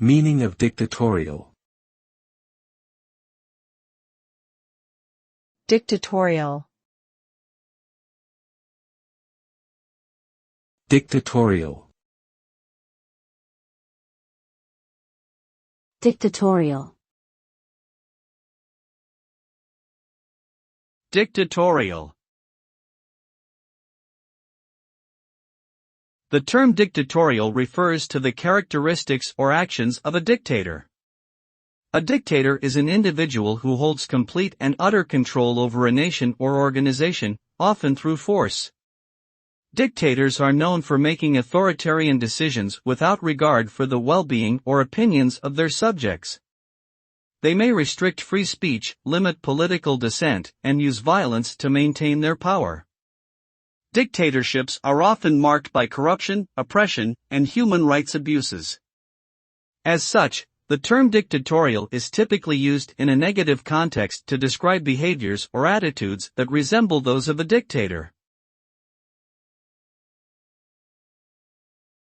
Meaning of dictatorial. Dictatorial. Dictatorial. Dictatorial. Dictatorial. The term dictatorial refers to the characteristics or actions of a dictator. A dictator is an individual who holds complete and utter control over a nation or organization, often through force. Dictators are known for making authoritarian decisions without regard for the well-being or opinions of their subjects. They may restrict free speech, limit political dissent, and use violence to maintain their power. Dictatorships are often marked by corruption, oppression, and human rights abuses. As such, the term dictatorial is typically used in a negative context to describe behaviors or attitudes that resemble those of a dictator.